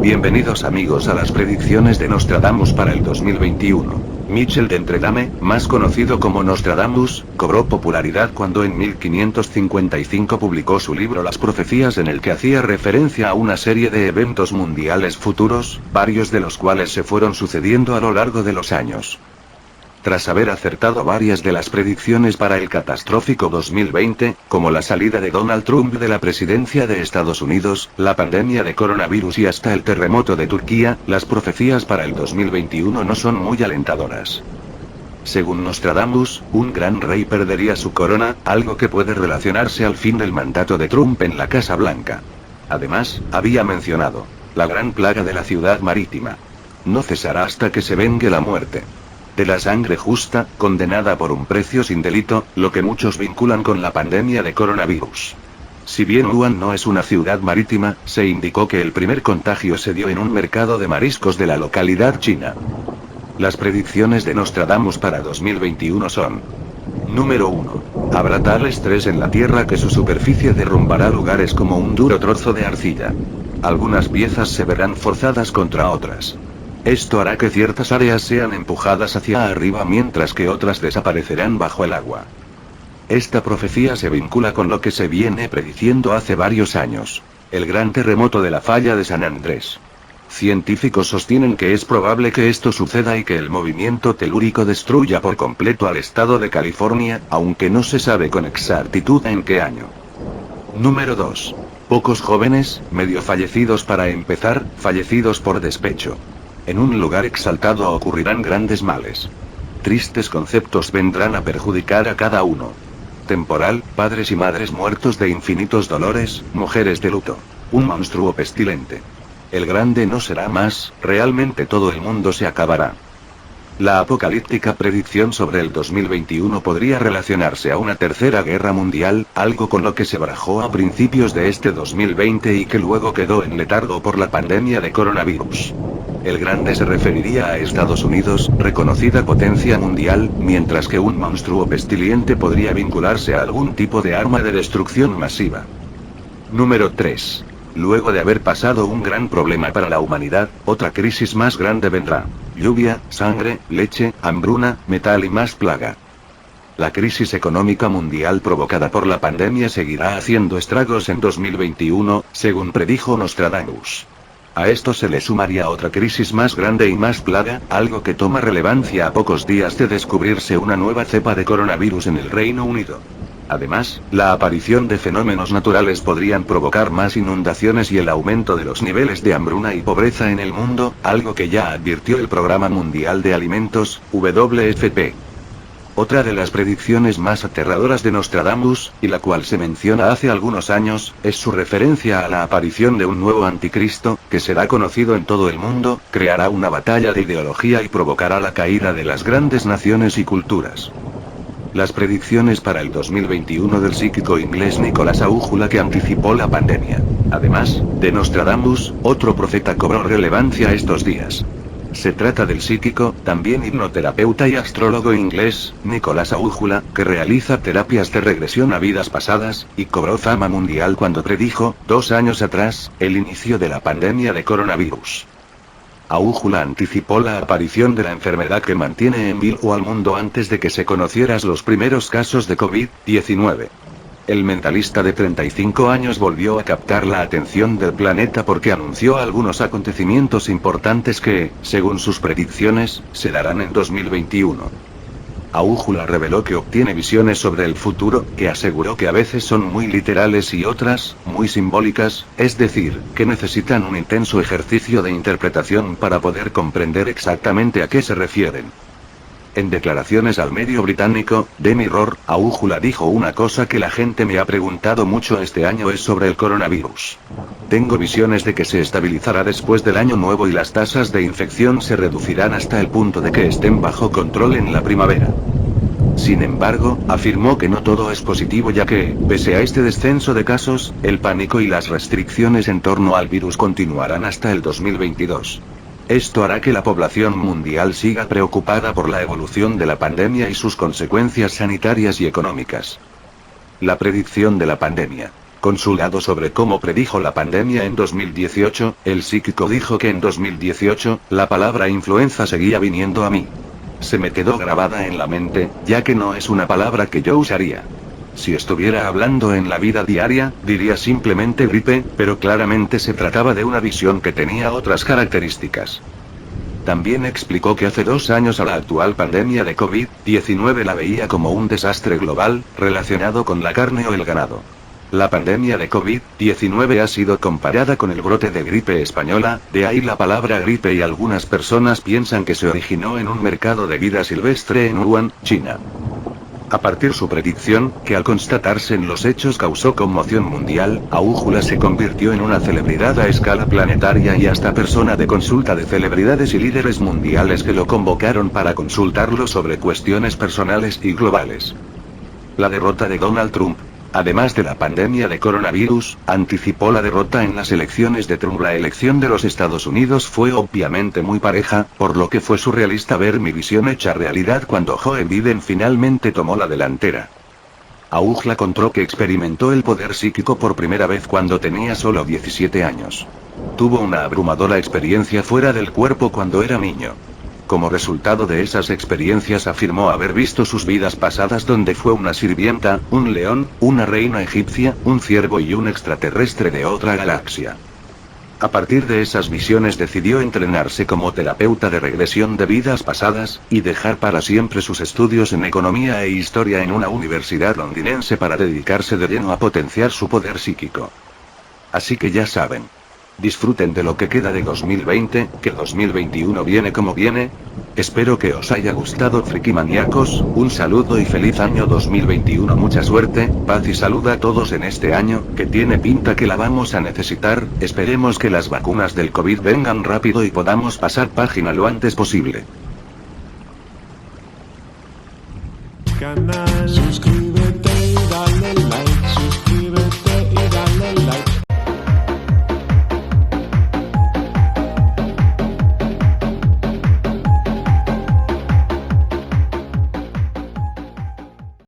Bienvenidos amigos a las predicciones de Nostradamus para el 2021. Michel de Entredame, más conocido como Nostradamus, cobró popularidad cuando en 1555 publicó su libro Las Profecías, en el que hacía referencia a una serie de eventos mundiales futuros, varios de los cuales se fueron sucediendo a lo largo de los años. Tras haber acertado varias de las predicciones para el catastrófico 2020, como la salida de Donald Trump de la presidencia de Estados Unidos, la pandemia de coronavirus y hasta el terremoto de Turquía, las profecías para el 2021 no son muy alentadoras. Según Nostradamus, un gran rey perdería su corona, algo que puede relacionarse al fin del mandato de Trump en la Casa Blanca. Además, había mencionado la gran plaga de la ciudad marítima. No cesará hasta que se vengue la muerte de la sangre justa, condenada por un precio sin delito, lo que muchos vinculan con la pandemia de coronavirus. Si bien Wuhan no es una ciudad marítima, se indicó que el primer contagio se dio en un mercado de mariscos de la localidad china. Las predicciones de Nostradamus para 2021 son: Número 1. Habrá tal estrés en la Tierra que su superficie derrumbará lugares como un duro trozo de arcilla. Algunas piezas se verán forzadas contra otras. Esto hará que ciertas áreas sean empujadas hacia arriba mientras que otras desaparecerán bajo el agua. Esta profecía se vincula con lo que se viene prediciendo hace varios años: el gran terremoto de la falla de San Andrés. Científicos sostienen que es probable que esto suceda y que el movimiento telúrico destruya por completo al estado de California, aunque no se sabe con exactitud en qué año. Número 2. Pocos jóvenes, medio fallecidos para empezar, fallecidos por despecho. En un lugar exaltado ocurrirán grandes males. Tristes conceptos vendrán a perjudicar a cada uno. Temporal, padres y madres muertos de infinitos dolores, mujeres de luto. Un monstruo pestilente. El grande no será más, realmente todo el mundo se acabará. La apocalíptica predicción sobre el 2021 podría relacionarse a una tercera guerra mundial, algo con lo que se barajó a principios de este 2020 y que luego quedó en letargo por la pandemia de coronavirus. El grande se referiría a Estados Unidos, reconocida potencia mundial, mientras que un monstruo pestilente podría vincularse a algún tipo de arma de destrucción masiva. Número 3. Luego de haber pasado un gran problema para la humanidad, otra crisis más grande vendrá. Lluvia, sangre, leche, hambruna, metal y más plaga. La crisis económica mundial provocada por la pandemia seguirá haciendo estragos en 2021, según predijo Nostradamus. A esto se le sumaría otra crisis más grande y más plaga, algo que toma relevancia a pocos días de descubrirse una nueva cepa de coronavirus en el Reino Unido. Además, la aparición de fenómenos naturales podrían provocar más inundaciones y el aumento de los niveles de hambruna y pobreza en el mundo, algo que ya advirtió el Programa Mundial de Alimentos, WFP. Otra de las predicciones más aterradoras de Nostradamus, y la cual se menciona hace algunos años, es su referencia a la aparición de un nuevo anticristo, que será conocido en todo el mundo, creará una batalla de ideología y provocará la caída de las grandes naciones y culturas. Las predicciones para el 2021 del psíquico inglés Nicolás Aújula, que anticipó la pandemia. Además de Nostradamus, otro profeta cobró relevancia estos días. Se trata del psíquico, también hipnoterapeuta y astrólogo inglés, Nicolás Aújula, que realiza terapias de regresión a vidas pasadas, y cobró fama mundial cuando predijo, 2 años atrás, el inicio de la pandemia de coronavirus. Aújula anticipó la aparición de la enfermedad que mantiene en vilo al mundo antes de que se conocieran los primeros casos de COVID-19. El mentalista de 35 años volvió a captar la atención del planeta porque anunció algunos acontecimientos importantes que, según sus predicciones, se darán en 2021. Aújula reveló que obtiene visiones sobre el futuro, que aseguró que a veces son muy literales y otras, muy simbólicas, es decir, que necesitan un intenso ejercicio de interpretación para poder comprender exactamente a qué se refieren. En declaraciones al medio británico, The Mirror, Aújula dijo una cosa que la gente me ha preguntado mucho este año es sobre el coronavirus. Tengo visiones de que se estabilizará después del año nuevo y las tasas de infección se reducirán hasta el punto de que estén bajo control en la primavera. Sin embargo, afirmó que no todo es positivo ya que, pese a este descenso de casos, el pánico y las restricciones en torno al virus continuarán hasta el 2022. Esto hará que la población mundial siga preocupada por la evolución de la pandemia y sus consecuencias sanitarias y económicas. La predicción de la pandemia Consultado sobre cómo predijo la pandemia en 2018, el psíquico dijo que en 2018, la palabra influenza seguía viniendo a mí. Se me quedó grabada en la mente, ya que no es una palabra que yo usaría. Si estuviera hablando en la vida diaria, diría simplemente gripe, pero claramente se trataba de una visión que tenía otras características. También explicó que hace 2 años a la actual pandemia de COVID-19 la veía como un desastre global, relacionado con la carne o el ganado. La pandemia de COVID-19 ha sido comparada con el brote de gripe española, de ahí la palabra gripe, y algunas personas piensan que se originó en un mercado de vida silvestre en Wuhan, China. A partir de su predicción, que al constatarse en los hechos causó conmoción mundial, Aújula se convirtió en una celebridad a escala planetaria y hasta persona de consulta de celebridades y líderes mundiales que lo convocaron para consultarlo sobre cuestiones personales y globales. La derrota de Donald Trump, además de la pandemia de coronavirus, anticipó la derrota en las elecciones de Trump. La elección de los Estados Unidos fue obviamente muy pareja, por lo que fue surrealista ver mi visión hecha realidad cuando Joe Biden finalmente tomó la delantera. Aújula contó que experimentó el poder psíquico por primera vez cuando tenía solo 17 años. Tuvo una abrumadora experiencia fuera del cuerpo cuando era niño. Como resultado de esas experiencias afirmó haber visto sus vidas pasadas donde fue una sirvienta, un león, una reina egipcia, un ciervo y un extraterrestre de otra galaxia. A partir de esas visiones decidió entrenarse como terapeuta de regresión de vidas pasadas, y dejar para siempre sus estudios en economía e historia en una universidad londinense para dedicarse de lleno a potenciar su poder psíquico. Así que ya saben. Disfruten de lo que queda de 2020, que 2021 viene como viene. Espero que os haya gustado, frikimaniacos, un saludo y feliz año 2021. Mucha suerte, paz y salud a todos en este año, que tiene pinta que la vamos a necesitar. Esperemos que las vacunas del COVID vengan rápido y podamos pasar página lo antes posible. Canal suscribir.